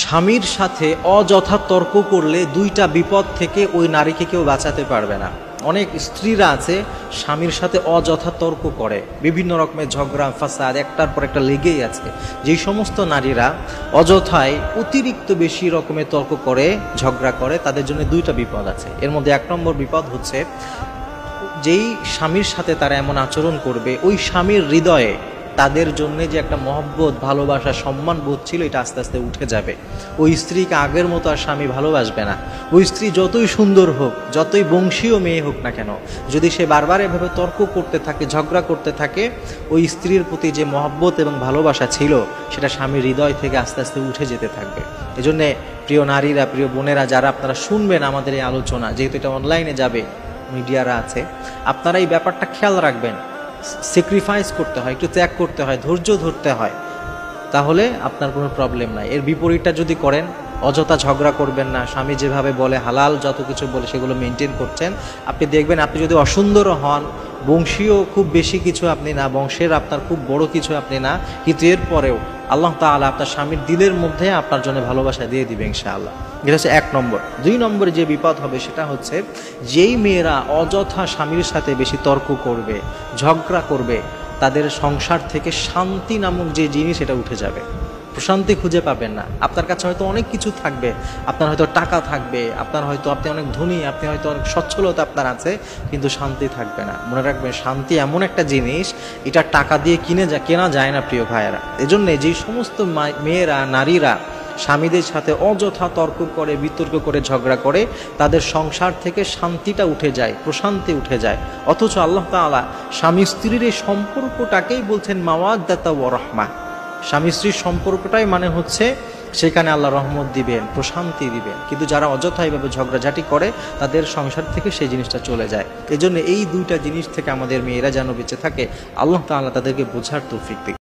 স্বামীর সাথে অযথা তর্ক করলে দুইটা বিপদ থেকে ওই নারীকে কেউ বাঁচাতে পারবে না। অনেক স্ত্রীরা আছে স্বামীর সাথে অযথা তর্ক করে, বিভিন্ন রকমের ঝগড়া ফাসাদ একটার পর একটা লেগেই আছে। যেই সমস্ত নারীরা অযথায় অতিরিক্ত বেশি রকমের তর্ক করে, ঝগড়া করে, তাদের জন্য দুইটা বিপদ আছে। এর মধ্যে এক নম্বর বিপদ হচ্ছে, যেই স্বামীর সাথে তারা এমন আচরণ করবে, ওই স্বামীর হৃদয়ে তাদের জন্য যে একটা মহব্বত, ভালোবাসা, সম্মান বোধ ছিল, এটা আস্তে আস্তে উঠে যাবে। ওই স্ত্রীকে আগের মতো আর স্বামী ভালোবাসবে না। ওই স্ত্রী যতই সুন্দর হোক, যতই বংশীয় মেয়ে হোক না কেন, যদি সে বারবার এভাবে তর্ক করতে থাকে, ঝগড়া করতে থাকে, ওই স্ত্রীর প্রতি যে মহব্বত এবং ভালোবাসা ছিল, সেটা স্বামীর হৃদয় থেকে আস্তে আস্তে উঠে যেতে থাকবে। এজন্য প্রিয় নারীরা, প্রিয় বোনেরা, যারা আপনারা শুনবেন আমাদের এই আলোচনা, যেহেতু এটা অনলাইনে যাবে, মিডিয়ারা আছে, আপনারা এই ব্যাপারটা খেয়াল রাখবেন। স্যাক্রিফাইস করতে হয়, একটু ত্যাগ করতে হয়, ধৈর্য ধরতে হয়, তাহলে আপনার কোনো প্রবলেম নাই। এর বিপরীতটা যদি করেন, অযথা ঝগড়া করবেন না, স্বামী যেভাবে বলে, হালাল যত কিছু বলে সেগুলো মেনটেন করছেন, আপনি দেখবেন আপনি যদি অসুন্দরও হন, বংশীয় খুব বেশি কিছু আপনি না, বংশের আপনার খুব বড় কিছু আপনি না, কিন্তু এরপরেও আল্লাহ তাআলা আপনার স্বামীর দিলের মধ্যে আপনার জন্য ভালোবাসা দিয়ে দিবে ইনশাআল্লাহ। এটা হচ্ছে এক নম্বর। দুই নম্বরে যে বিপদ হবে সেটা হচ্ছে, যেই মেয়েরা অযথা স্বামীর সাথে বেশি তর্ক করবে, ঝগড়া করবে, তাদের সংসার থেকে শান্তি নামক যে জিনিস, এটা উঠে যাবে। প্রশান্তি খুঁজে পাবেন না। আপনার কাছে হয়তো অনেক কিছু থাকবে, আপনার হয়তো টাকা থাকবে, আপনার হয়তো আপনি অনেক ধনী, আপনি হয়তো অনেক সচ্ছলতা আপনার আছে, কিন্তু শান্তি থাকবে না। মনে রাখবেন, শান্তি এমন একটা জিনিস, এটা টাকা দিয়ে কেনা যায় না প্রিয় ভাইয়েরা। এজন্য যেই সমস্ত মেয়েরা, নারীরা স্বামীদের সাথে অযথা তর্ক করে, বিতর্ক করে, ঝগড়া করে, তাদের সংসার থেকে শান্তিটা উঠে যায়, প্রশান্তি উঠে যায়। অথচ আল্লাহ তাআলা স্বামী স্ত্রীর এই সম্পর্কটাকেই বলছেন মাওয়াদ্দাতা ওয়া রাহমা। স্বামী স্ত্রীর সম্পর্কটাই মানে হচ্ছে সেখানে আল্লাহ রহমত দিবেন, প্রশান্তি দিবেন। কিন্তু যারা অযথা এইভাবে ঝগড়াঝাটি করে, তাদের সংসার থেকে সেই জিনিসটা চলে যায়। এই জন্য এই দুইটা জিনিস থেকে আমাদের মেয়েরা যেন বেঁচে থাকে, আল্লাহ তাআলা তাদেরকে বোঝার তৌফিক দিন।